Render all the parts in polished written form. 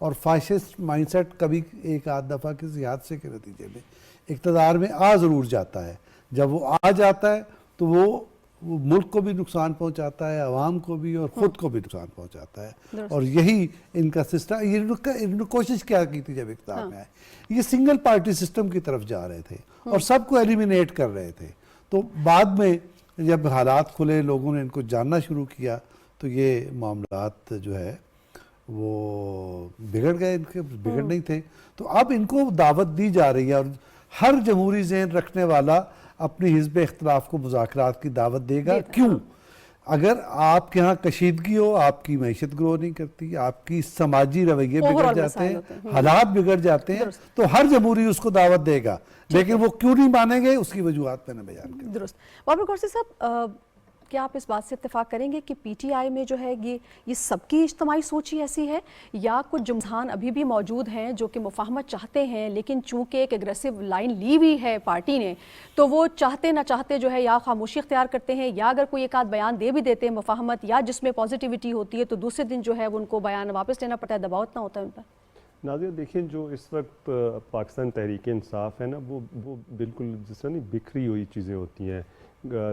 اور fascist mind set کبھی ایک آدھ دفعہ کسی حادثے کے نتیجے میں اقتدار میں آ ضرور جاتا ہے. جب وہ آ جاتا ہے تو وہ ملک کو بھی نقصان پہنچاتا ہے, عوام کو بھی, اور خود کو بھی نقصان پہنچاتا ہے. اور یہی ان کا سسٹم, انہوں نے کوشش کیا کی تھی جب اقتدار میں آئے, یہ سنگل پارٹی سسٹم کی طرف جا رہے تھے اور سب کو ایلیمینیٹ کر رہے تھے. تو بعد میں جب حالات کھلے, لوگوں نے ان کو جاننا شروع کیا, تو یہ معاملات جو ہے وہ بگڑ گئے, ان کے بگڑ نہیں تھے. تو اب ان کو دعوت دی جا رہی ہے, اور ہر جمہوری ذہن رکھنے والا اپنی حزب اختلاف کو مذاکرات کی دعوت دے گا. کیوں؟ اگر آپ کے ہاں کشیدگی ہو, آپ کی معیشت گرو نہیں کرتی, آپ کی سماجی رویے بگڑ جاتے ہیں, حالات بگڑ جاتے ہیں, تو ہر جمہوری اس کو دعوت دے گا. لیکن وہ کیوں نہیں مانیں گے, اس کی وجوہات میں نے بیان کر. درست. بابر قرسی صاحب, کیا آپ اس بات سے اتفاق کریں گے کہ پی ٹی آئی میں جو ہے یہ سب کی اجتماعی سوچ ہی ایسی ہے, یا کچھ جمہان ابھی بھی موجود ہیں جو کہ مفاہمت چاہتے ہیں, لیکن چونکہ ایک اگریسو لائن لی ہوئی ہے پارٹی نے, تو وہ چاہتے نہ چاہتے جو ہے یا خاموشی اختیار کرتے ہیں, یا اگر کوئی ایک آدھ بیان دے بھی دیتے ہیں مفاہمت یا جس میں پازیٹیوٹی ہوتی ہے, تو دوسرے دن جو ہے ان کو بیان واپس لینا پڑتا ہے, دباؤ اتنا ہوتا ہے ان پر. ناظرین دیکھیں, جو اس وقت پاکستان تحریک انصاف ہے نا, وہ بالکل جس طرح نہیں بکھری ہوئی چیزیں ہوتی ہیں,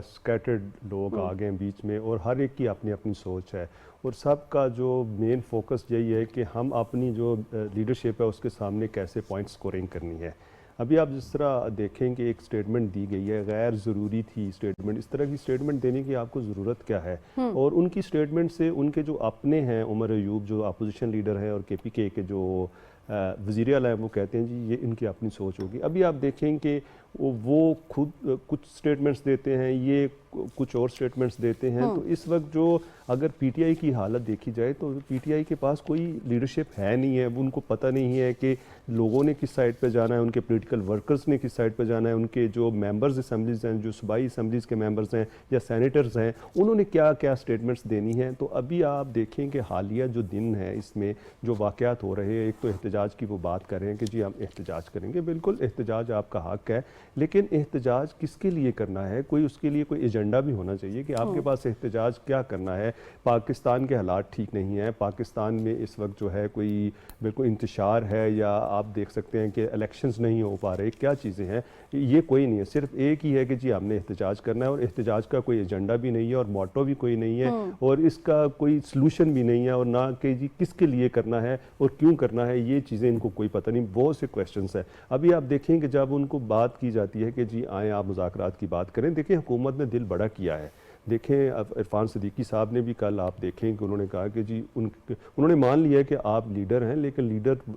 سکیٹرڈ لوگ آ گئے بیچ میں, اور ہر ایک کی اپنی اپنی سوچ ہے, اور سب کا جو مین فوکس یہی ہے کہ ہم اپنی جو لیڈرشپ ہے اس کے سامنے کیسے پوائنٹ سکورنگ کرنی ہے. ابھی آپ جس طرح دیکھیں کہ ایک سٹیٹمنٹ دی گئی ہے, غیر ضروری تھی سٹیٹمنٹ, اس طرح کی سٹیٹمنٹ دینے کی آپ کو ضرورت کیا ہے؟ اور ان کی سٹیٹمنٹ سے ان کے جو اپنے ہیں, عمر ایوب جو اپوزیشن لیڈر ہیں, اور کے پی کے جو وزیر اعلیٰ ہیں, وہ کہتے ہیں جی یہ ان کی اپنی سوچ ہوگی. ابھی آپ دیکھیں کہ وہ خود کچھ سٹیٹمنٹس دیتے ہیں, یہ کچھ اور سٹیٹمنٹس دیتے ہیں. تو اس وقت جو اگر پی ٹی آئی کی حالت دیکھی جائے تو پی ٹی آئی کے پاس کوئی لیڈرشپ ہے نہیں ہے. ان کو پتہ نہیں ہے کہ لوگوں نے کس سائڈ پہ جانا ہے, ان کے پولیٹیکل ورکرز نے کس سائڈ پہ جانا ہے, ان کے جو ممبرز اسمبلیز ہیں, جو صوبائی اسمبلیز کے ممبرز ہیں یا سینیٹرز ہیں, انہوں نے کیا کیا سٹیٹمنٹس دینی ہیں. تو ابھی آپ دیکھیں کہ حالیہ جو دن ہے اس میں جو واقعات ہو رہے ہیں, ایک تو احتجاج کی وہ بات کر رہے ہیں کہ جی ہم احتجاج کریں گے. بالکل احتجاج آپ کا حق ہے, لیکن احتجاج کس کے لیے کرنا ہے؟ کوئی اس کے لیے کوئی ایجنڈا بھی ہونا چاہیے کہ آپ کے پاس احتجاج کیا کرنا ہے. پاکستان کے حالات ٹھیک نہیں ہیں, پاکستان میں اس وقت جو ہے کوئی بالکل انتشار ہے, یا آپ دیکھ سکتے ہیں کہ الیکشنز نہیں ہو پا رہے, کیا چیزیں ہیں, یہ کوئی نہیں ہے. صرف ایک ہی ہے کہ جی ہم نے احتجاج کرنا ہے, اور احتجاج کا کوئی ایجنڈا بھی نہیں ہے, اور موٹو بھی کوئی نہیں ہے, اور اس کا کوئی سلوشن بھی نہیں ہے, اور نہ کہ جی کس کے لیے کرنا ہے اور کیوں کرنا ہے, یہ چیزیں ان کو کوئی پتہ نہیں. بہت سے کویسچنس ہیں. ابھی آپ دیکھیں کہ جب ان کو بات کی جاتی ہے کہ جی آئیں آپ مذاکرات کی بات کریں, دیکھیں حکومت نے دل بڑا کیا ہے. دیکھیں عرفان صدیقی صاحب نے بھی کل آپ دیکھیں کہ انہوں نے کہا کہ جی انہوں نے مان لیا ہے کہ آپ لیڈر ہیں, لیکن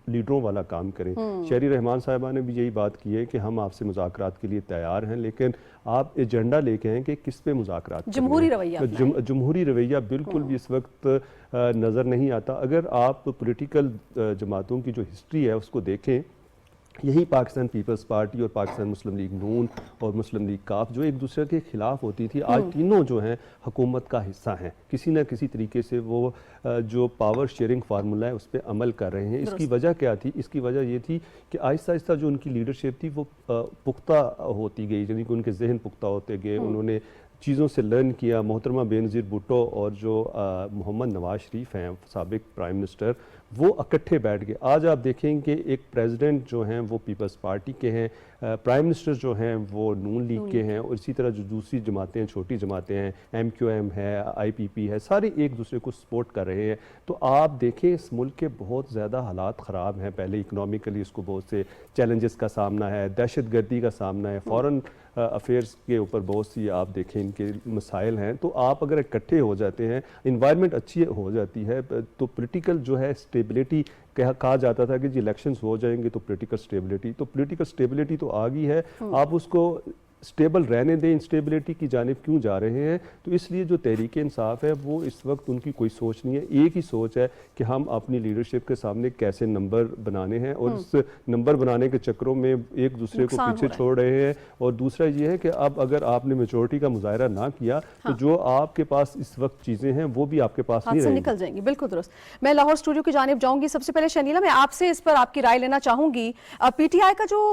لیڈروں والا کام کریں. شہری رحمان صاحبہ نے بھی یہی بات کی ہے کہ ہم آپ سے مذاکرات کے لیے تیار ہیں, لیکن آپ ایجنڈا لے کے ہیں کہ کس پہ مذاکرات کریں. جمہوری رویہ بالکل بھی اس وقت نظر نہیں آتا. اگر آپ پولیٹیکل جماعتوں کی جو ہسٹری ہے اس کو دیکھیں, یہی پاکستان پیپلز پارٹی اور پاکستان مسلم لیگ نون اور مسلم لیگ کاف جو ایک دوسرے کے خلاف ہوتی تھی, آج تینوں جو ہیں حکومت کا حصہ ہیں. کسی نہ کسی طریقے سے وہ جو پاور شیئرنگ فارمولہ ہے اس پہ عمل کر رہے ہیں. اس کی وجہ کیا تھی؟ اس کی وجہ یہ تھی کہ آہستہ آہستہ جو ان کی لیڈرشپ تھی وہ پختہ ہوتی گئی, یعنی کہ ان کے ذہن پختہ ہوتے گئے, انہوں نے چیزوں سے لرن کیا. محترمہ بے نظیر بھٹو اور جو محمد نواز شریف ہیں سابق پرائم منسٹر, وہ اکٹھے بیٹھ گئے. آج آپ دیکھیں کہ ایک پریزیڈنٹ جو ہیں وہ پیپلز پارٹی کے ہیں, پرائم منسٹر جو ہیں وہ نون لیگ کے ہیں, اور اسی طرح جو دوسری جماعتیں چھوٹی جماعتیں ہیں, ایم کیو ایم ہے, آئی پی پی ہے, سارے ایک دوسرے کو سپورٹ کر رہے ہیں. تو آپ دیکھیں اس ملک کے بہت زیادہ حالات خراب ہیں. پہلے اکنامیکلی اس کو بہت سے چیلنجز کا سامنا ہے, دہشت گردی کا سامنا ہے, فورن افیئرس کے اوپر بہت سی آپ دیکھیں ان کے مسائل ہیں. تو آپ اگر اکٹھے ہو جاتے ہیں, انوائرمنٹ اچھی ہو جاتی ہے, تو پولیٹیکل جو ہے اسٹیبلٹی کہا جاتا تھا کہ جی الیکشنز ہو جائیں گے تو پولیٹیکل اسٹیبلٹی تو آ گئی ہے. آپ اس کو اسٹیبل رہنے دیں, انسٹیبلٹی کی جانب کیوں جا رہے ہیں؟ تو اس لیے جو تحریک انصاف ہے وہ اس وقت ان کی کوئی سوچ نہیں ہے. ایک ہی سوچ ہے کہ ہم اپنی لیڈرشپ کے سامنے کیسے نمبر بنانے ہیں, اور اس نمبر بنانے کے چکروں میں ایک دوسرے کو پیچھے چھوڑ رہے ہیں. اور دوسرا یہ ہے کہ اب اگر آپ نے میجورٹی کا مظاہرہ نہ کیا تو جو آپ کے پاس اس وقت چیزیں ہیں وہ بھی آپ کے پاس نہیں نکل جائیں گی. بالکل درست. میں لاہور اسٹوڈیو کی جانب جاؤں گی. سب سے پہلے شنیلا, میں آپ سے اس پر آپ کی رائے لینا چاہوں گی. پی ٹی آئی کا جو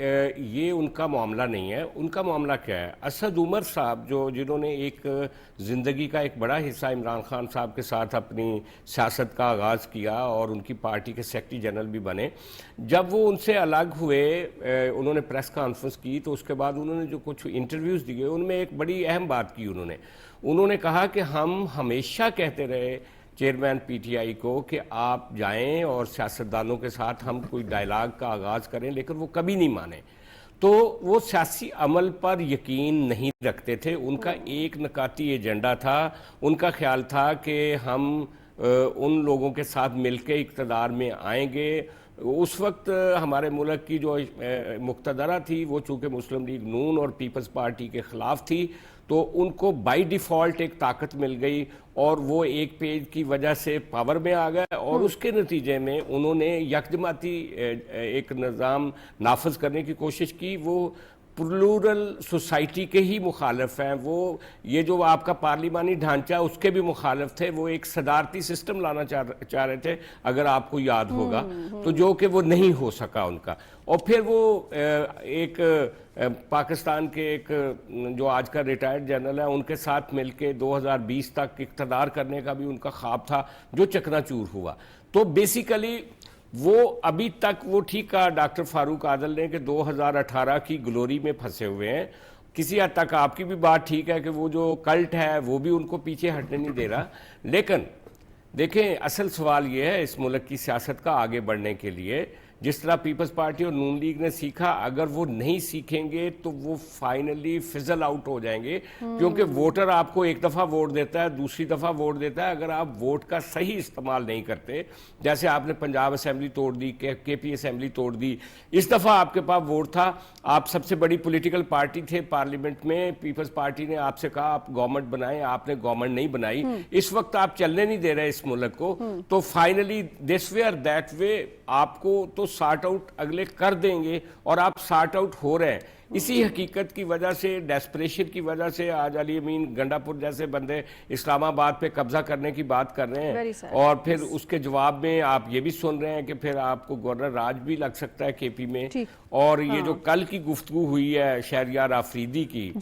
یہ ان کا معاملہ نہیں ہے. ان کا معاملہ کیا ہے؟ اسد عمر صاحب جنہوں نے ایک زندگی کا ایک بڑا حصہ عمران خان صاحب کے ساتھ اپنی سیاست کا آغاز کیا اور ان کی پارٹی کے سیکرٹری جنرل بھی بنے، جب وہ ان سے الگ ہوئے انہوں نے پریس کانفرنس کی تو اس کے بعد انہوں نے جو کچھ انٹرویوز دیے ان میں ایک بڑی اہم بات کی. انہوں نے کہا کہ ہم ہمیشہ کہتے رہے چیئرمین پی ٹی آئی کو کہ آپ جائیں اور سیاستدانوں کے ساتھ ہم کوئی ڈائلاگ کا آغاز کریں، لیکن وہ کبھی نہیں مانے. تو وہ سیاسی عمل پر یقین نہیں رکھتے تھے. ان کا ایک نکاتی ایجنڈا تھا. ان کا خیال تھا کہ ہم ان لوگوں کے ساتھ مل کے اقتدار میں آئیں گے. اس وقت ہمارے ملک کی جو مقتدرہ تھی وہ چونکہ مسلم لیگ نون اور پیپلز پارٹی کے خلاف تھی، تو ان کو بائی ڈیفالٹ ایک طاقت مل گئی اور وہ ایک پیج کی وجہ سے پاور میں آ گئے، اور اس کے نتیجے میں انہوں نے یکجماعتی ایک نظام نافذ کرنے کی کوشش کی. وہ پلورل سوسائٹی کے ہی مخالف ہیں. وہ یہ جو آپ کا پارلیمانی ڈھانچہ اس کے بھی مخالف تھے. وہ ایک صدارتی سسٹم لانا چاہ رہے تھے اگر آپ کو یاد ہوگا، تو جو کہ وہ نہیں ہو سکا ان کا. اور پھر وہ ایک پاکستان کے ایک جو آج کا ریٹائرڈ جنرل ہے ان کے ساتھ مل کے 2020 تک اقتدار کرنے کا بھی ان کا خواب تھا جو چکنا چور ہوا. تو بیسیکلی وہ ابھی تک وہ ٹھیک کہا ڈاکٹر فاروق عادل نے کہ 2018 کی گلوری میں پھنسے ہوئے ہیں. کسی حد تک آپ کی بھی بات ٹھیک ہے کہ وہ جو کلٹ ہے وہ بھی ان کو پیچھے ہٹنے نہیں دے رہا. لیکن دیکھیں اصل سوال یہ ہے اس ملک کی سیاست کا آگے بڑھنے کے لیے، جس طرح پیپلز پارٹی اور نون لیگ نے سیکھا، اگر وہ نہیں سیکھیں گے تو وہ فائنلی فزل آؤٹ ہو جائیں گے. کیونکہ ووٹر آپ کو ایک دفعہ ووٹ دیتا ہے، دوسری دفعہ ووٹ دیتا ہے. اگر آپ ووٹ کا صحیح استعمال نہیں کرتے، جیسے آپ نے پنجاب اسمبلی توڑ دی، کے پی اسمبلی توڑ دی، اس دفعہ آپ کے پاس ووٹ تھا، آپ سب سے بڑی پولیٹیکل پارٹی تھے پارلیمنٹ میں، پیپلز پارٹی نے آپ سے کہا آپ گورنمنٹ بنائیں، آپ نے گورنمنٹ نہیں بنائی. اس وقت آپ چلنے نہیں دے رہے اس ملک کو. تو فائنلی دس وے اور دیٹ وے آپ کو تو سارٹ آؤٹ اگلے کر دیں گے، اور آپ سارٹ آؤٹ ہو رہے ہیں. اسی حقیقت کی وجہ سے، ڈیسپریشن کی وجہ سے آج علی امین گنڈا پور جیسے بندے اسلام آباد پہ قبضہ کرنے کی بات کر رہے ہیں. اور پھر اس کے جواب میں آپ یہ بھی سن رہے ہیں کہ پھر آپ کو گورنر راج بھی لگ سکتا ہے کے پی میں. اور یہ جو کل کی گفتگو ہوئی ہے شہریار آفریدی کی،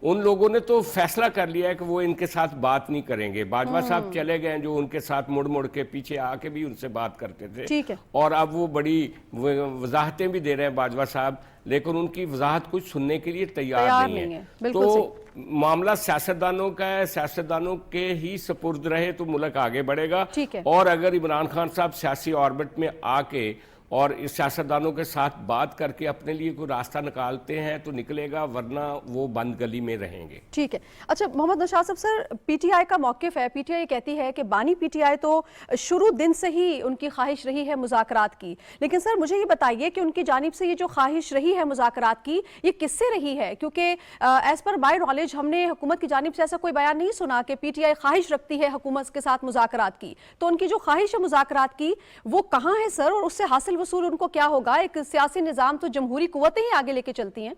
ان لوگوں نے تو فیصلہ کر لیا ہے کہ وہ ان کے ساتھ بات نہیں کریں گے. باجوہ صاحب چلے گئے جو ان کے ساتھ مڑ کے پیچھے آ کے بھی ان سے بات کرتے تھے، اور اب وہ بڑی وضاحتیں بھی دے رہے ہیں باجوہ صاحب، لیکن ان کی وضاحت کچھ سننے کے لیے تیار نہیں ہے. تو معاملہ سیاستدانوں کا ہے، سیاستدانوں کے ہی سپرد رہے تو ملک آگے بڑھے گا. اور اگر عمران خان صاحب سیاسی آربٹ میں آ کے اور اس سیاستدانوں کے ساتھ بات کر کے اپنے لیے کوئی راستہ نکالتے ہیں تو نکلے گا، ورنہ وہ بند گلی میں رہیں گے. ٹھیک ہے. اچھا محمد نوشاد صاحب، سر پی ٹی آئی کا موقف ہے، پی ٹی آئی کہتی ہے کہ بانی پی ٹی آئی تو شروع دن سے ہی ان کی خواہش رہی ہے مذاکرات کی، لیکن سر مجھے یہ بتائیے کہ ان کی جانب سے یہ جو خواہش رہی ہے مذاکرات کی یہ کس سے رہی ہے؟ کیونکہ ایز پر مائی نالج ہم نے حکومت کی جانب سے ایسا کوئی بیان نہیں سنا کہ پی ٹی آئی خواہش رکھتی ہے حکومت کے ساتھ مذاکرات کی. تو ان کی جو خواہش ہے مذاکرات کی وہ کہاں ہے سر، اور اس سے حاصل وصول ان کو کیا ہوگا؟ ایک سیاسی نظام تو جمہوری قوتیں ہی آگے لے کے چلتی ہیں.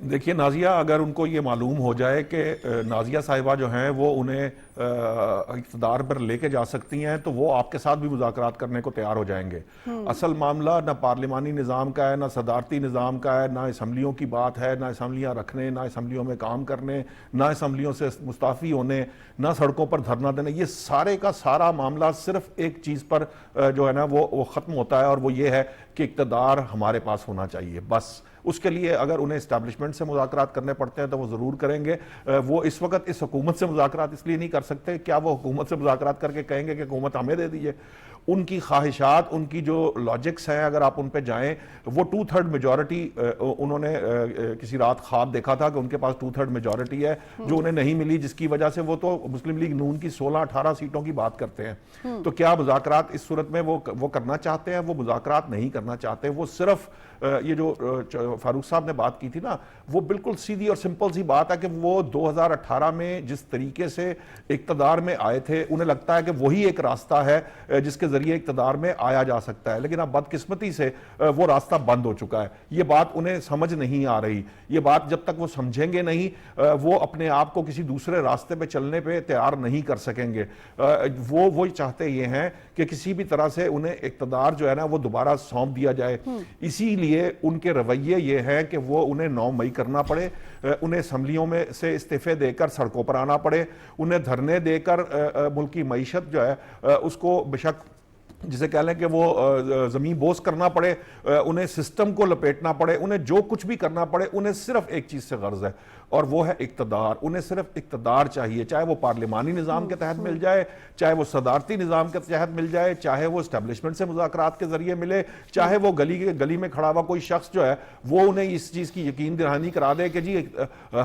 دیکھیے نازیہ، اگر ان کو یہ معلوم ہو جائے کہ نازیہ صاحبہ جو ہیں وہ انہیں اقتدار پر لے کے جا سکتی ہیں تو وہ آپ کے ساتھ بھی مذاکرات کرنے کو تیار ہو جائیں گے. اصل معاملہ نہ پارلیمانی نظام کا ہے، نہ صدارتی نظام کا ہے، نہ اسمبلیوں کی بات ہے، نہ اسمبلیاں رکھنے، نہ اسمبلیوں میں کام کرنے، نہ اسمبلیوں سے مستعفی ہونے، نہ سڑکوں پر دھرنا دینے. یہ سارے کا سارا معاملہ صرف ایک چیز پر جو ہے نا وہ ختم ہوتا ہے، اور وہ یہ ہے کہ اقتدار ہمارے پاس ہونا چاہیے. بس اس کے لیے اگر انہیں اسٹیبلشمنٹ سے مذاکرات کرنے پڑتے ہیں تو وہ ضرور کریں گے. وہ اس وقت اس حکومت سے مذاکرات اس لیے نہیں کر سکتے. کیا وہ حکومت سے مذاکرات کر کے کہیں گے کہ حکومت ہمیں دے دیجئے؟ ان کی خواہشات، ان کی جو لاجکس ہیں، اگر آپ ان پہ جائیں، وہ 2/3 میجورٹی، انہوں نے کسی رات خواب دیکھا تھا کہ ان کے پاس 2/3 میجورٹی ہے جو انہیں نہیں ملی، جس کی وجہ سے وہ تو مسلم لیگ نون کی 16-18 سیٹوں کی بات کرتے ہیں. تو کیا مذاکرات اس صورت میں وہ کرنا چاہتے ہیں؟ وہ مذاکرات نہیں کرنا چاہتے. وہ صرف یہ جو فاروق صاحب نے بات کی تھی نا، وہ بالکل سیدھی اور سمپل سی بات ہے کہ وہ 2018 میں جس طریقے سے اقتدار میں آئے تھے، انہیں لگتا ہے کہ وہی ایک راستہ ہے جس کے ذریعے اقتدار میں آیا جا سکتا ہے، لیکن اب بدقسمتی سے وہ راستہ بند ہو چکا ہے. یہ بات انہیں سمجھ نہیں آ رہی. یہ بات جب تک وہ سمجھیں گے نہیں وہ اپنے آپ کو کسی دوسرے راستے پہ چلنے پہ تیار نہیں کر سکیں گے. وہ چاہتے یہ ہیں کہ کسی بھی طرح سے انہیں اقتدار جو ہے نا وہ دوبارہ سونپ دیا جائے. اسی لیے ان کے رویے یہ ہیں کہ وہ انہیں 9 مئی کرنا پڑے، انہیں اسمبلیوں میں سے استعفے دے کر سڑکوں پر آنا پڑے، انہیں دھرنے دے کر ملک کی معیشت جو ہے اس کو بشک جسے کہہ لیں کہ وہ زمین بوس کرنا پڑے، انہیں سسٹم کو لپیٹنا پڑے، انہیں جو کچھ بھی کرنا پڑے، انہیں صرف ایک چیز سے غرض ہے اور وہ ہے اقتدار. انہیں صرف اقتدار چاہیے، چاہے وہ پارلیمانی نظام کے تحت مل جائے، چاہے وہ صدارتی نظام کے تحت مل جائے، چاہے وہ اسٹیبلشمنٹ سے مذاکرات کے ذریعے ملے، چاہے وہ گلی میں کھڑا ہوا کوئی شخص جو ہے وہ انہیں اس چیز کی یقین دہانی کرا دے کہ جی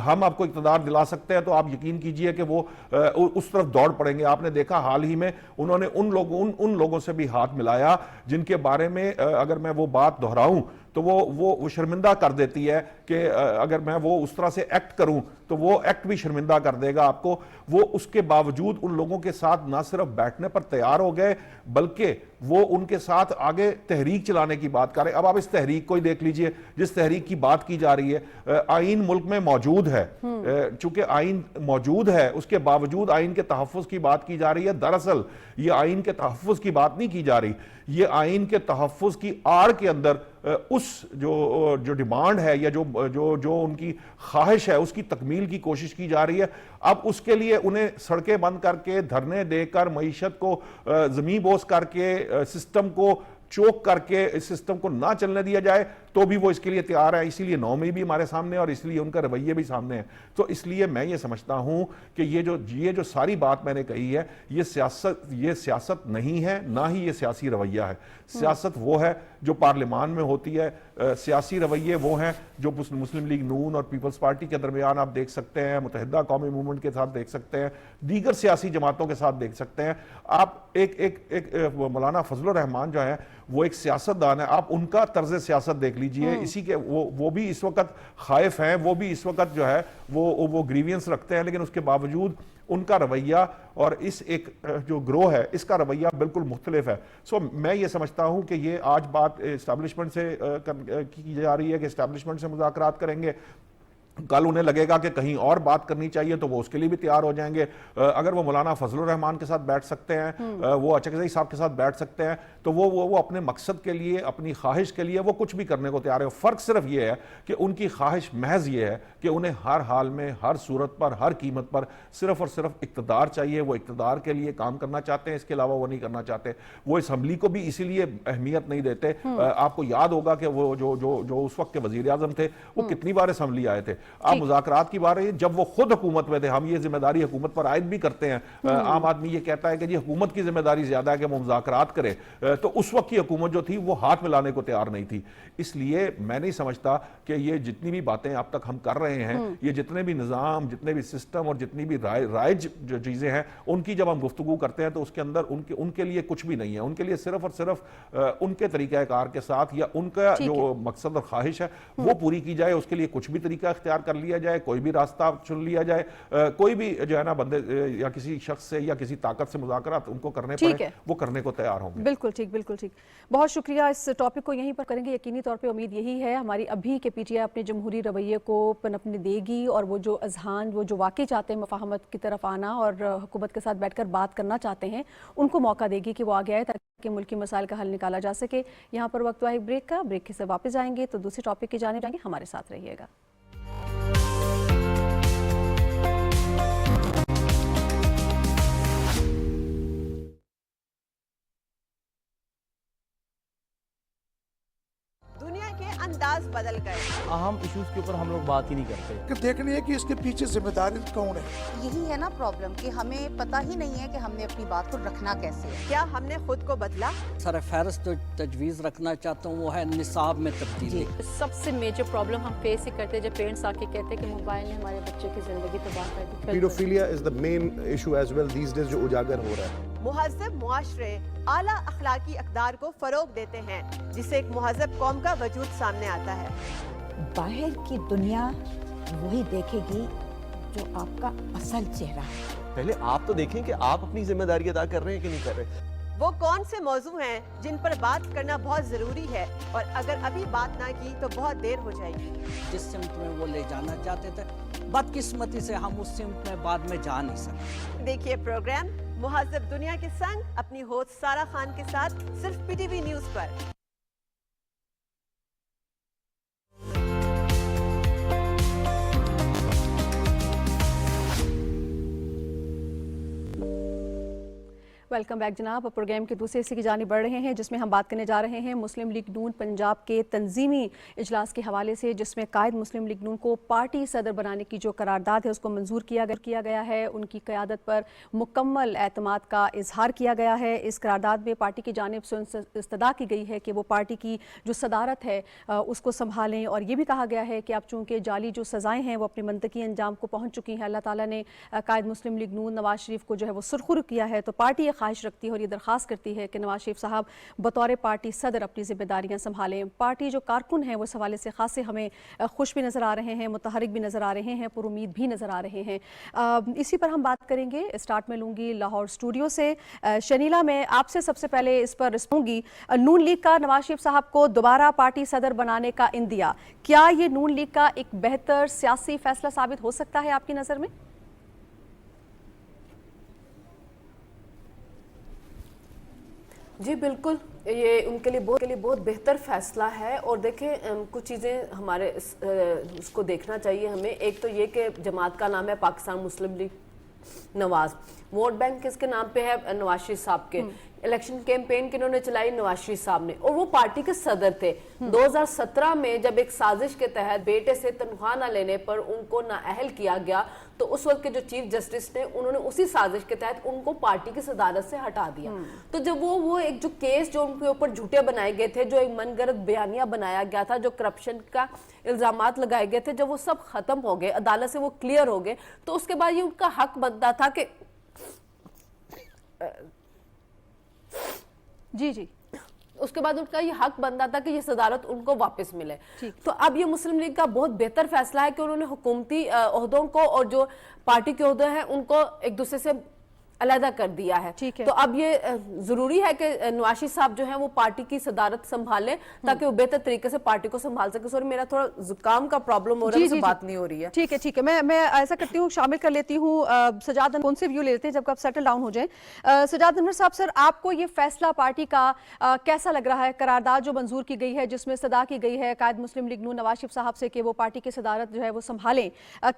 ہم آپ کو اقتدار دلا سکتے ہیں، تو آپ یقین کیجئے کہ وہ اس طرف دوڑ پڑیں گے. آپ نے دیکھا حال ہی میں انہوں نے ان لوگوں سے بھی ہاتھ ملایا جن کے بارے میں اگر میں وہ بات دہراؤں تو وہ شرمندہ کر دیتی ہے کہ اگر میں وہ اس طرح سے ایکٹ کروں تو وہ ایکٹ بھی شرمندہ کر دے گا آپ کو. وہ اس کے باوجود ان لوگوں کے ساتھ نہ صرف بیٹھنے پر تیار ہو گئے بلکہ وہ ان کے ساتھ آگے تحریک چلانے کی بات کر رہے ہیں. اب آپ اس تحریک کو ہی دیکھ لیجئے جس تحریک کی بات کی جا رہی ہے. آئین ملک میں موجود ہے، چونکہ آئین موجود ہے اس کے باوجود آئین کے تحفظ کی بات کی جا رہی ہے. دراصل یہ آئین کے تحفظ کی بات نہیں کی جا رہی، یہ آئین کے تحفظ کی آڑ کے اندر اس جو ڈیمانڈ ہے یا جو ان کی خواہش ہے اس کی تکمیل کی کوشش کی جا رہی ہے. اب اس کے لیے انہیں سڑکیں بند کر کے، دھرنے دے کر، معیشت کو زمین بوس کر کے، سسٹم کو چوک کر کے اس سسٹم کو نہ چلنے دیا جائے تو بھی وہ اس کے لیے تیار ہے. اسی لیے 9 مئی بھی ہمارے سامنے اور اس لیے ان کا رویے بھی سامنے ہے. تو اس لیے میں یہ سمجھتا ہوں کہ یہ جو ساری بات میں نے کہی ہے یہ سیاست نہیں ہے، نہ ہی یہ سیاسی رویہ ہے. سیاست وہ ہے جو پارلیمان میں ہوتی ہے، سیاسی رویے وہ ہیں جو مسلم لیگ نون اور پیپلز پارٹی کے درمیان آپ دیکھ سکتے ہیں، متحدہ قومی موومنٹ کے ساتھ دیکھ سکتے ہیں، دیگر سیاسی جماعتوں کے ساتھ دیکھ سکتے ہیں. آپ ایک مولانا فضل الرحمان جو ہیں وہ ایک سیاستدان ہے، آپ ان کا طرز سیاست دیکھ لیجئے. اسی کے وہ بھی اس وقت خائف ہیں، وہ بھی اس وقت جو ہے وہ گریوینس رکھتے ہیں، لیکن اس کے باوجود ان کا رویہ اور اس ایک جو گروہ ہے اس کا رویہ بالکل مختلف ہے. سو میں یہ سمجھتا ہوں کہ یہ آج بات اسٹیبلشمنٹ سے کی جا رہی ہے کہ اسٹیبلشمنٹ سے مذاکرات کریں گے، کل انہیں لگے گا کہ کہیں اور بات کرنی چاہیے تو وہ اس کے لیے بھی تیار ہو جائیں گے. اگر وہ مولانا فضل الرحمان کے ساتھ بیٹھ سکتے ہیں، وہ اچکزئی صاحب کے ساتھ بیٹھ سکتے ہیں تو وہ اپنے مقصد کے لیے، اپنی خواہش کے لیے وہ کچھ بھی کرنے کو تیار ہے. فرق صرف یہ ہے کہ ان کی خواہش محض یہ ہے کہ انہیں ہر حال میں، ہر صورت پر، ہر قیمت پر صرف اور صرف اقتدار چاہیے. وہ اقتدار کے لیے کام کرنا چاہتے ہیں، اس کے علاوہ وہ نہیں کرنا چاہتے. وہ اسمبلی کو بھی اسی لیے اہمیت نہیں دیتے. آپ کو یاد ہوگا کہ وہ جو اس وقت کے وزیر اعظم تھے وہ کتنی بار اسمبلی آئے تھے. آپ مذاکرات کی بات رہی، جب وہ خود حکومت میں تھے، ہم یہ ذمہ داری حکومت پر عائد بھی کرتے ہیں. عام آدمی یہ کہتا ہے کہ جی حکومت کی ذمہ داری زیادہ ہے کہ وہ مذاکرات کرے، تو اس وقت کی حکومت جو تھی وہ ہاتھ ملانے کو تیار نہیں تھی. اس لیے میں نہیں سمجھتا کہ یہ جتنی بھی باتیں اب تک ہم کر رہے ہیں، یہ جتنے بھی نظام، جتنے بھی سسٹم اور جتنی بھی رائج جو چیزیں ہیں ان کی جب ہم گفتگو کرتے ہیں تو اس کے اندر ان کے لیے کچھ بھی نہیں ہے. ان کے لیے صرف اور صرف ان کے طریقہ کار کے ساتھ یا ان کا جو مقصد اور خواہش ہے وہ پوری کی جائے. اس کے لیے کچھ بھی طریقہ اختیار کر لیا جائے، کوئی بھی راستہ چن لیا جائے، کوئی بھی جو ہے نا بندے یا کسی شخص سے یا کسی طاقت سے مذاکرات ان کو کرنے پڑے وہ کرنے کو تیار ہوں گے. بالکل ٹھیک، بالکل ٹھیک. بہت شکریہ. اس ٹاپک کو یہیں پر کریں گے. یقینی طور پہ امید یہی ہے ہماری ابھی کہ پی ٹی آئی اپنے جمہوری رویے کو پنپنے دے گی اور وہ جو اذہان، وہ جو واقعی چاہتے ہیں مفاہمت کی طرف آنا اور حکومت کے ساتھ بیٹھ کر بات کرنا چاہتے ہیں، ان کو موقع دے گی کہ وہ آگے آئے تاکہ ملکی مسائل کا حل نکالا جا سکے. یہاں پر وقت ہوا ہے بریک کا. بریک سے واپس آئیں گے تو دوسری ٹاپک کی جانب جائیں گے. ہمارے ساتھ رہیے گا. انداز بدل گئے. اہم ایشوز کے اوپر ہم لوگ بات ہی نہیں کرتے. کہ دیکھنی ہے کہ اس کے پیچھے ذمہ دار کون ہے. یہی ہے نا پرابلم کہ ہمیں پتہ ہی نہیں ہے کہ ہم نے اپنی بات کو رکھنا کیسے ہے. کیا ہم نے خود کو بدلا؟ سر فہرست جو تجویز رکھنا چاہتا ہوں وہ ہے نصاب میں تبدیلی. سب سے میجر پرابلم ہم فیس ہی کرتے ہیں جب پیرنٹس آ کے کہتے ہیں کہ موبائل نے ہمارے بچے کی زندگی تباہ کر دی. Paedophilia is the main issue as well these days جو اجاگر ہو رہا ہے. مہذب معاشرے اعلیٰ اخلاقی اقدار کو فروغ دیتے ہیں جس سے ایک مہذب قوم کا وجود سامنے آتا ہے. باہر کی دنیا وہی دیکھے گی جو آپ کا اصل چہرہ ہے. پہلے آپ تو دیکھیں کہ آپ اپنی ذمہ داری ادا کر رہے ہیں کہ نہیں کر رہے. وہ کون سے موضوع ہیں جن پر بات کرنا بہت ضروری ہے اور اگر ابھی بات نہ کی تو بہت دیر ہو جائے گی؟ جس سمت میں وہ لے جانا چاہتے تھے، بدقسمتی سے ہم اس سمت میں بعد میں جا نہیں سکتے۔ دیکھیے پروگرام مہذب دنیا کے سنگ اپنی ہوسٹ سارا خان کے ساتھ صرف پی ٹی وی نیوز پر۔ ویلکم بیک جناب، پروگرام کے دوسرے حصے کی جانب بڑھ رہے ہیں جس میں ہم بات کرنے جا رہے ہیں مسلم لیگ نون پنجاب کے تنظیمی اجلاس کے حوالے سے، جس میں قائد مسلم لیگ نون کو پارٹی صدر بنانے کی جو قرارداد ہے اس کو منظور کیا گیا ہے۔ ان کی قیادت پر مکمل اعتماد کا اظہار کیا گیا ہے۔ اس قرارداد میں پارٹی کی جانب سے ان سے استدعا کی گئی ہے کہ وہ پارٹی کی جو صدارت ہے اس کو سنبھالیں، اور یہ بھی کہا گیا ہے کہ اب چونکہ جعلی جو سزائیں ہیں وہ اپنے منطقی انجام کو پہنچ چکی ہیں، اللہ تعالیٰ نے قائد مسلم لیگ نون نواز شریف کو جو ہے وہ سرخرو کیا ہے، تو پارٹی یہ خواہش رکھتی ہے اور یہ درخواست کرتی ہے کہ نواز شریف صاحب بطور پارٹی صدر اپنی ذمہ داریاں سنبھالیں۔ پارٹی جو کارکن ہیں وہ اس حوالے سے خاصے ہمیں خوش بھی نظر آ رہے ہیں، متحرک بھی نظر آ رہے ہیں، پر امید بھی نظر آ رہے ہیں۔ اسی پر ہم بات کریں گے۔ اسٹارٹ میں لوں گی لاہور اسٹوڈیو سے۔ شنیلا، میں آپ سے سب سے پہلے اس پر رسپوں گی، نون لیگ کا نواز شریف صاحب کو دوبارہ پارٹی صدر بنانے کا اندیا، کیا یہ نون لیگ کا ایک بہتر سیاسی فیصلہ ثابت ہو سکتا ہے آپ کی نظر میں؟ جی بالکل، یہ ان کے لیے بہت بہتر فیصلہ ہے، اور دیکھیں کچھ چیزیں ہمارے اس کو دیکھنا چاہیے ہمیں۔ ایک تو یہ کہ جماعت کا نام ہے پاکستان مسلم لیگ نواز، ووٹ بینک کس کے نام پہ ہے؟ نواز شریف صاحب کے۔ الیکشن کیمپین کنہوں نے چلائی؟ نواز شریف صاحب نے، اور وہ پارٹی کے صدر تھے۔ 2017 میں جب ایک سازش کے تحت بیٹے سے تنخواہ نہ لینے پر ان کو نااہل کیا گیا، تو اس وقت کے جو چیف جسٹس نے انہوں نے اسی سازش کے تحت ان کو پارٹی کی صدارت سے ہٹا دیا۔ تو جب وہ ایک جو کیس جو ان کے اوپر جھوٹے بنائے گئے تھے، جو ایک من گھڑت بیانیہ بنایا گیا تھا، جو کرپشن کا الزامات لگائے گئے تھے، جب وہ سب ختم ہو گئے، عدالت سے وہ کلیئر ہو گئے، تو اس کے بعد یہ ان کا حق بنتا تھا کہ جی اس کے بعد ان کا یہ حق بنتا تھا کہ یہ صدارت ان کو واپس ملے۔ تو اب یہ مسلم لیگ کا بہت بہتر فیصلہ ہے کہ انہوں نے حکومتی عہدوں کو اور جو پارٹی کے عہدے ہیں ان کو ایک دوسرے سے علیحدہ کر دیا ہے۔ تو اب یہ ضروری ہے کہ نواز شریف صاحب جو ہیں وہ پارٹی کی صدارت سنبھالیں تاکہ وہ بہتر طریقے سے پارٹی کو سنبھال سکے۔ سوری، میرا تھوڑا زکام کا پرابلم ہو رہا ہے، مجھے بات نہیں ہو رہی ہے۔ ٹھیک ہے، میں ایسا کرتی ہوں، شامل کر لیتی ہوں سجاد انور، کون سے ویو لے لیتے ہیں جب آپ سیٹل ڈاؤن ہو جائیں۔ سجاد انور صاحب، سر آپ کو یہ فیصلہ پارٹی کا کیسا لگ رہا ہے؟ قرارداد جو منظور کی گئی ہے جس میں استدعا کی گئی ہے قائد مسلم لیگ نون نواز شریف صاحب سے کہ وہ پارٹی کی صدارت جو ہے وہ سنبھالیں،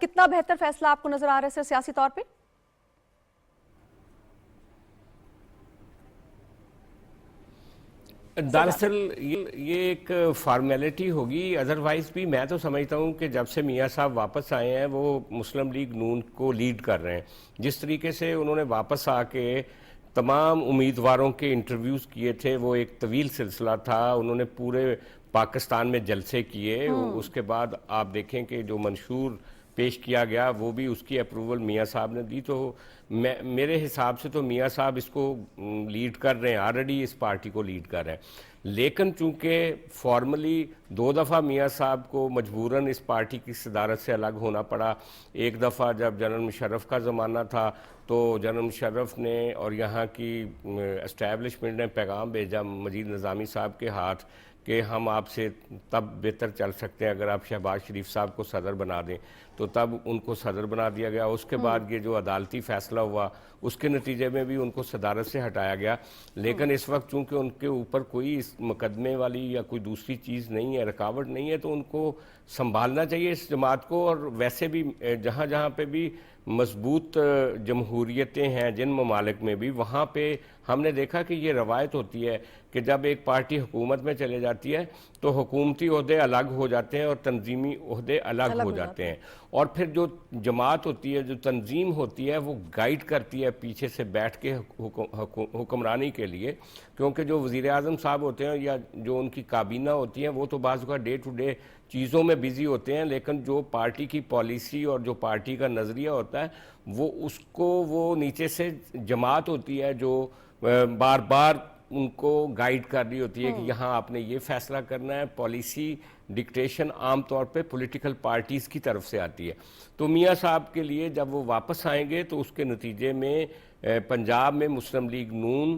کتنا بہتر فیصلہ آپ کو نظر آ رہا ہے سر سیاسی طور پہ؟ دراصل یہ ایک فارمیلٹی ہوگی، ادروائز بھی میں تو سمجھتا ہوں کہ جب سے میاں صاحب واپس آئے ہیں وہ مسلم لیگ نون کو لیڈ کر رہے ہیں۔ جس طریقے سے انہوں نے واپس آ کے تمام امیدواروں کے انٹرویوز کیے تھے، وہ ایک طویل سلسلہ تھا، انہوں نے پورے پاکستان میں جلسے کیے، اس کے بعد آپ دیکھیں کہ جو منشور پیش کیا گیا وہ بھی اس کی اپروول میاں صاحب نے دی۔ تو میرے حساب سے تو میاں صاحب اس کو لیڈ کر رہے ہیں، آلریڈی اس پارٹی کو لیڈ کر رہے ہیں۔ لیکن چونکہ فارملی 2 دفعہ میاں صاحب کو مجبوراً اس پارٹی کی صدارت سے الگ ہونا پڑا۔ ایک دفعہ جب جنرل مشرف کا زمانہ تھا تو جنرل مشرف نے اور یہاں کی اسٹیبلشمنٹ نے پیغام بھیجا مجید نظامی صاحب کے ہاتھ کہ ہم آپ سے تب بہتر چل سکتے ہیں اگر آپ شہباز شریف صاحب کو صدر بنا دیں، تو تب ان کو صدر بنا دیا گیا۔ اس کے بعد یہ جو عدالتی فیصلہ ہوا اس کے نتیجے میں بھی ان کو صدارت سے ہٹایا گیا، لیکن اس وقت چونکہ ان کے اوپر کوئی اس مقدمے والی یا کوئی دوسری چیز نہیں ہے، رکاوٹ نہیں ہے، تو ان کو سنبھالنا چاہیے اس جماعت کو۔ اور ویسے بھی جہاں جہاں پہ بھی مضبوط جمہوریتیں ہیں جن ممالک میں بھی، وہاں پہ ہم نے دیکھا کہ یہ روایت ہوتی ہے کہ جب ایک پارٹی حکومت میں چلے جاتی ہے تو حکومتی عہدے الگ ہو جاتے ہیں اور تنظیمی عہدے الگ ہو جاتے ہیں، اور پھر جو جماعت ہوتی ہے، جو تنظیم ہوتی ہے، وہ گائیڈ کرتی ہے پیچھے سے بیٹھ کے حکمرانی کے لیے، کیونکہ جو وزیر اعظم صاحب ہوتے ہیں یا جو ان کی کابینہ ہوتی ہیں وہ تو بعض اوقات ڈے ٹو ڈے چیزوں میں بیزی ہوتے ہیں، لیکن جو پارٹی کی پالیسی اور جو پارٹی کا نظریہ ہوتا ہے وہ اس کو وہ نیچے سے جماعت ہوتی ہے جو بار بار ان کو گائیڈ کر رہی ہوتی ہے کہ یہاں آپ نے یہ فیصلہ کرنا ہے۔ پالیسی ڈکٹیشن عام طور پہ پولیٹیکل پارٹیز کی طرف سے آتی ہے۔ تو میاں صاحب کے لیے جب وہ واپس آئیں گے تو اس کے نتیجے میں پنجاب میں مسلم لیگ نون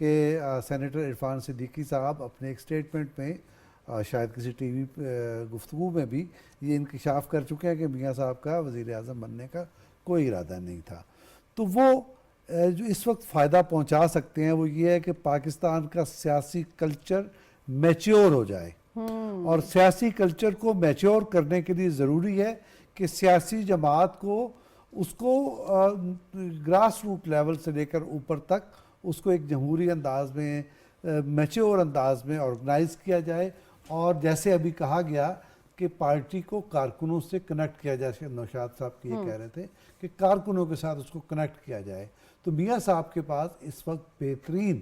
کہ سینیٹر عرفان صدیقی صاحب اپنے ایک سٹیٹمنٹ میں شاید کسی ٹی وی گفتگو میں بھی یہ انکشاف کر چکے ہیں کہ میاں صاحب کا وزیر اعظم بننے کا کوئی ارادہ نہیں تھا. تو وہ جو اس وقت فائدہ پہنچا سکتے ہیں وہ یہ ہے کہ پاکستان کا سیاسی کلچر میچیور ہو جائے, اور سیاسی کلچر کو میچیور کرنے کے لیے ضروری ہے کہ سیاسی جماعت کو اس کو گراس روٹ لیول سے لے کر اوپر تک اس کو ایک جمہوری انداز میں میچیور انداز میں آرگنائز کیا جائے, اور جیسے ابھی کہا گیا کہ پارٹی کو کارکنوں سے کنیکٹ کیا جائے. نوشاد صاحب یہ کہہ رہے تھے کہ کارکنوں کے ساتھ اس کو کنیکٹ کیا جائے. تو میاں صاحب کے پاس اس وقت بہترین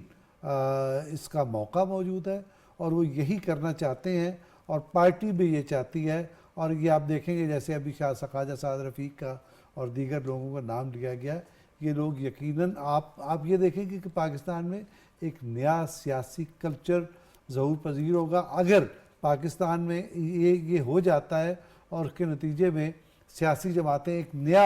اس کا موقع موجود ہے, اور وہ یہی کرنا چاہتے ہیں, اور پارٹی بھی یہ چاہتی ہے. اور یہ آپ دیکھیں گے جیسے ابھی خواجہ سعد رفیق کا اور دیگر لوگوں کا نام لیا گیا, یہ لوگ یقیناً آپ یہ دیکھیں گے کہ پاکستان میں ایک نیا سیاسی کلچر ظہور پذیر ہوگا اگر پاکستان میں یہ ہو جاتا ہے, اور اس کے نتیجے میں سیاسی جماعتیں ایک نیا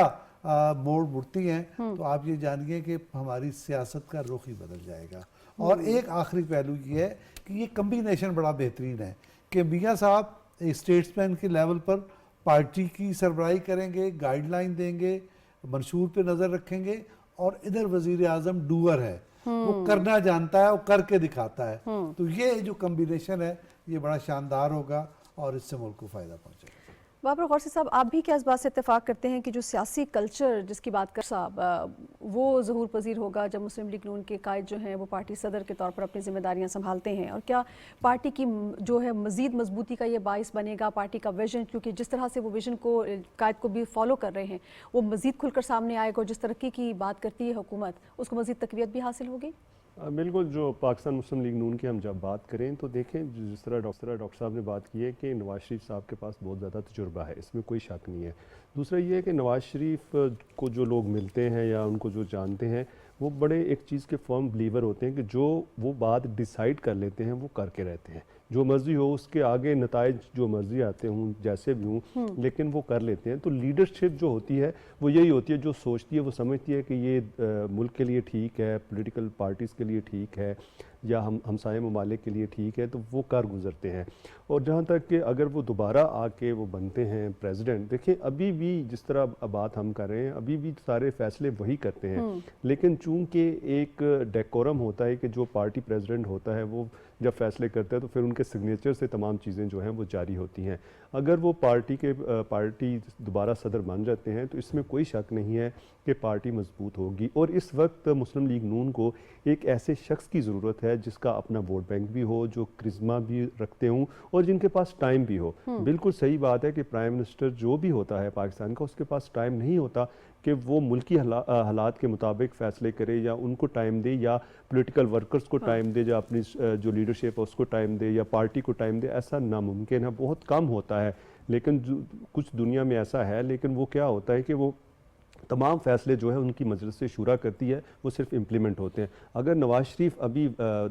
موڑ مڑتی ہیں, تو آپ یہ جانیے کہ ہماری سیاست کا رخ ہی بدل جائے گا. اور ایک آخری پہلو یہ ہے کہ یہ کمبینیشن بڑا بہترین ہے کہ میاں صاحب ایک اسٹیٹس مین کے لیول پر پارٹی کی سربراہی کریں گے, گائیڈ لائن دیں گے, منشور پہ نظر رکھیں گے, اور ادھر وزیر اعظم ڈوور ہے, وہ کرنا جانتا ہے, وہ کر کے دکھاتا ہے. تو یہ جو کمبینیشن ہے یہ بڑا شاندار ہوگا اور اس سے ملک کو فائدہ پہنچے گا. بابر غورسی صاحب, آپ بھی کیا اس بات سے اتفاق کرتے ہیں کہ جو سیاسی کلچر جس کی بات کر صاحب وہ ظہور پذیر ہوگا جب مسلم لیگ نون کے قائد جو ہیں وہ پارٹی صدر کے طور پر اپنی ذمہ داریاں سنبھالتے ہیں, اور کیا پارٹی کی جو ہے مزید مضبوطی کا یہ باعث بنے گا؟ پارٹی کا ویژن, کیونکہ جس طرح سے وہ ویژن کو قائد کو بھی فالو کر رہے ہیں, وہ مزید کھل کر سامنے آئے گا, اور جس ترقی کی بات کرتی ہے حکومت اس کو مزید تقویت بھی حاصل ہوگی. بالکل. جو پاکستان مسلم لیگ نون کی ہم جب بات کریں تو دیکھیں جس طرح ڈاکٹر صاحب نے بات کی ہے کہ نواز شریف صاحب کے پاس بہت زیادہ تجربہ ہے, اس میں کوئی شک نہیں ہے. دوسرا یہ ہے کہ نواز شریف کو جو لوگ ملتے ہیں یا ان کو جو جانتے ہیں وہ بڑے ایک چیز کے فرم بلیور ہوتے ہیں کہ جو وہ بات ڈیسائیڈ کر لیتے ہیں وہ کر کے رہتے ہیں, جو مرضی ہو اس کے آگے نتائج جو مرضی آتے ہوں جیسے بھی ہوں, لیکن وہ کر لیتے ہیں. تو لیڈرشپ جو ہوتی ہے وہ یہی ہوتی ہے جو سوچتی ہے, وہ سمجھتی ہے کہ یہ ملک کے لیے ٹھیک ہے, پولیٹیکل پارٹیز کے لیے ٹھیک ہے, یا ہمسائے ممالک کے لیے ٹھیک ہے, تو وہ کر گزرتے ہیں. اور جہاں تک کہ اگر وہ دوبارہ آ کے وہ بنتے ہیں پریزیڈنٹ, دیکھیں ابھی بھی جس طرح بات ہم کر رہے ہیں ابھی بھی سارے فیصلے وہی کرتے ہیں, لیکن چونکہ ایک ڈیکورم ہوتا ہے کہ جو پارٹی پریزیڈنٹ ہوتا ہے وہ جب فیصلے کرتا ہے تو پھر ان کے سگنیچر سے تمام چیزیں جو ہیں وہ جاری ہوتی ہیں. اگر وہ پارٹی دوبارہ صدر بن جاتے ہیں تو اس میں کوئی شک نہیں ہے کہ پارٹی مضبوط ہوگی. اور اس وقت مسلم لیگ نون کو ایک ایسے شخص کی ضرورت ہے جس کا اپنا ووٹ بینک بھی ہو, جو کرزما بھی رکھتے ہوں, اور جن کے پاس ٹائم بھی ہو. بالکل صحیح بات ہے کہ پرائم منسٹر جو بھی ہوتا ہے پاکستان کا, اس کے پاس ٹائم نہیں ہوتا کہ وہ ملکی حالات کے مطابق فیصلے کرے, یا ان کو ٹائم دے, یا پولیٹیکل ورکرز کو ٹائم دے, یا اپنی جو لیڈرشپ ہے اس کو ٹائم دے, یا پارٹی کو ٹائم دے. ایسا ناممکن ہے, بہت کم ہوتا ہے. لیکن کچھ دنیا میں ایسا ہے, لیکن وہ کیا ہوتا ہے کہ وہ تمام فیصلے جو ہے ان کی مجلس سے شورا کرتی ہے, وہ صرف امپلیمنٹ ہوتے ہیں. اگر نواز شریف ابھی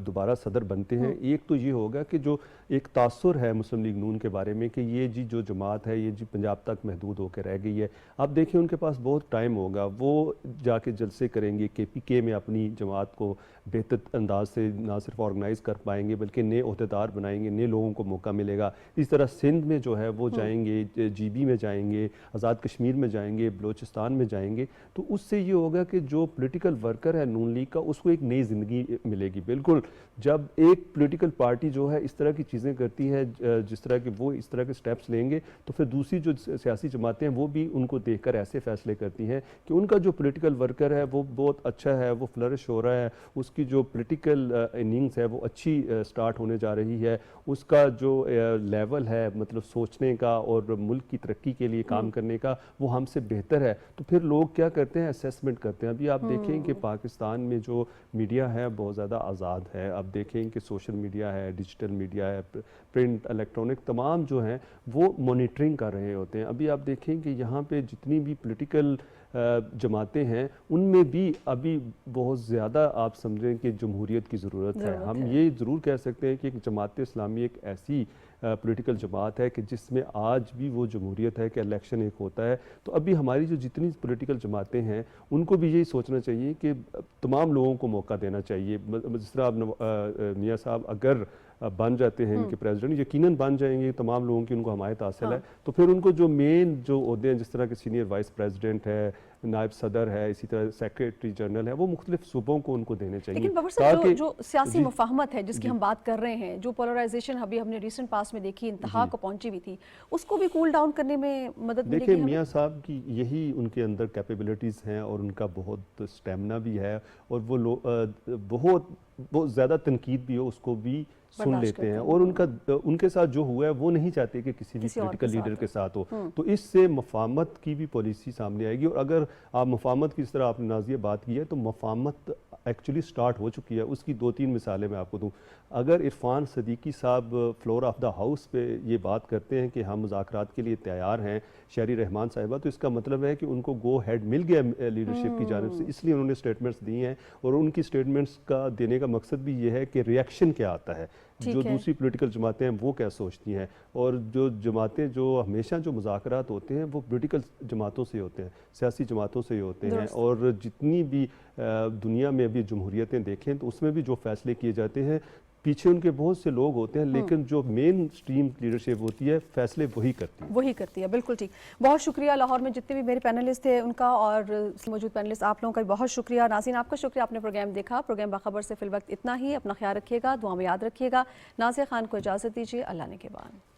دوبارہ صدر بنتے ہیں, ایک تو یہ ہوگا کہ جو ایک تاثر ہے مسلم لیگ نون کے بارے میں کہ یہ جو جماعت ہے یہ پنجاب تک محدود ہو کے رہ گئی ہے. اب دیکھیں ان کے پاس بہت ٹائم ہوگا, وہ جا کے جلسے کریں گے, KPK میں اپنی جماعت کو بہتر انداز سے نہ صرف آرگنائز کر پائیں گے بلکہ نئے عہدیدار بنائیں گے, نئے لوگوں کو موقع ملے گا. اس طرح سندھ میں جو ہے وہ جائیں گے, GB میں جائیں گے, آزاد کشمیر میں جائیں گے, بلوچستان میں جائیں گے. تو اس سے یہ ہوگا کہ جو پولیٹیکل ورکر ہے نون لیگ کا اس کو ایک نئی زندگی ملے گی. بالکل جب ایک پولیٹیکل پارٹی جو ہے اس طرح کی چیزیں کرتی ہے, جس طرح کہ وہ اس طرح کے سٹیپس لیں گے, تو پھر دوسری جو سیاسی جماعتیں ہیں وہ بھی ان کو دیکھ کر ایسے فیصلے کرتی ہیں کہ ان کا جو پولیٹیکل ورکر ہے وہ بہت اچھا ہے, وہ فلرش ہو رہا ہے, اس کی جو پولیٹیکل اننگز ہے وہ اچھی سٹارٹ ہونے جا رہی ہے, اس کا جو لیول ہے مطلب سوچنے کا اور ملک کی ترقی کے لیے کام کرنے کا وہ ہم سے بہتر ہے. تو پھر لوگ کیا کرتے ہیں, اسیسمنٹ کرتے ہیں. ابھی آپ دیکھیں کہ پاکستان میں جو میڈیا ہے بہت زیادہ آزاد ہے. اب دیکھیں کہ سوشل میڈیا ہے, ڈیجیٹل میڈیا ہے, پرنٹ, الیکٹرانک, تمام جو ہیں وہ مانیٹرنگ کر رہے ہوتے ہیں. ابھی آپ دیکھیں کہ یہاں پہ جتنی بھی پولیٹیکل جماعتیں ہیں ان میں بھی ابھی بہت زیادہ آپ سمجھیں کہ جمہوریت کی ضرورت ہے. ہم یہ ضرور کہہ سکتے ہیں کہ جماعت اسلامی ایک ایسی پولیٹیکل جماعت ہے کہ جس میں آج بھی وہ جمہوریت ہے کہ الیکشن ایک ہوتا ہے. تو ابھی ہماری جو جتنی پولیٹیکل جماعتیں ہیں ان کو بھی یہی سوچنا چاہیے کہ تمام لوگوں کو موقع دینا چاہیے. جس طرح میاں صاحب اگر بن جاتے ہیں ان کے پریزیڈنٹ، یقیناً بن جائیں گے، تمام لوگوں کی ان کو حمایت حاصل ہے، تو پھر ان کو جو مین جو عہدے ہیں جس طرح کہ سینئر وائس پریزیڈنٹ ہے، نائب صدر ہے، اسی طرح سیکریٹری جنرل ہے، وہ مختلف صوبوں کو ان کو دینے چاہیے. لیکن بابر صاحب جو سیاسی مفاہمت ہے جس کی ہم بات کر رہے ہیں، جو پولرائزیشن ابھی ہم نے ریسنٹ پاس میں دیکھی انتہا کو پہنچی ہوئی تھی، اس کو بھی کول ڈاؤن کرنے میں مدد ملے گی. دیکھیں میاں صاحب کی یہی ان کے اندر کیپیبلٹیز ہیں اور ان کا بہت اسٹیمنا بھی ہے اور وہ بہت زیادہ تنقید بھی ہو اس کو بھی سن لیتے ہیں اور ان کے ساتھ جو ہوا ہے وہ نہیں چاہتے کہ کسی بھی پولیٹیکل لیڈر کے ساتھ ہو. تو اس سے مفاہمت کی بھی پالیسی سامنے آئے گی. اور اگر آپ مفاہمت کی اس طرح آپ نے نازیہ بات کی ہے تو مفاہمت ایکچولی سٹارٹ ہو چکی ہے. اس کی 2-3 مثالیں میں آپ کو دوں. اگر عرفان صدیقی صاحب فلور آف دا ہاؤس پہ یہ بات کرتے ہیں کہ ہم مذاکرات کے لیے تیار ہیں شہری رحمان صاحبہ، تو اس کا مطلب ہے کہ ان کو گو ہیڈ مل گیا لیڈرشپ کی جانب سے، اس لیے انہوں نے سٹیٹمنٹس دی ہیں. اور ان کی سٹیٹمنٹس کا دینے کا مقصد بھی یہ ہے کہ ریئیکشن کیا آتا ہے، جو دوسری پولیٹیکل جماعتیں ہیں وہ کیا سوچتی ہیں. اور جو جماعتیں جو ہمیشہ جو مذاکرات ہوتے ہیں وہ پولیٹیکل جماعتوں سے ہوتے ہیں، سیاسی جماعتوں سے ہوتے ہیں. اور جتنی بھی دنیا میں ابھی جمہوریتیں دیکھیں تو اس میں بھی جو فیصلے کیے جاتے ہیں پیچھے ان کے بہت سے لوگ ہوتے ہیں، لیکن جو مین سٹریم لیڈرشپ ہوتی ہے فیصلے وہی کرتی ہے. بالکل ٹھیک. بہت شکریہ. لاہور میں جتنے بھی میرے پینلسٹ تھے ان کا اور موجود پینلسٹ آپ لوگوں کا بہت شکریہ. ناظرین آپ کا شکریہ، آپ نے پروگرام دیکھا. پروگرام باخبر سے فی الوقت اتنا ہی. اپنا خیال رکھیے گا، دعا میں یاد رکھیے گا. نازیہ خان کو اجازت دیجیے. اللہ نے کے بعد.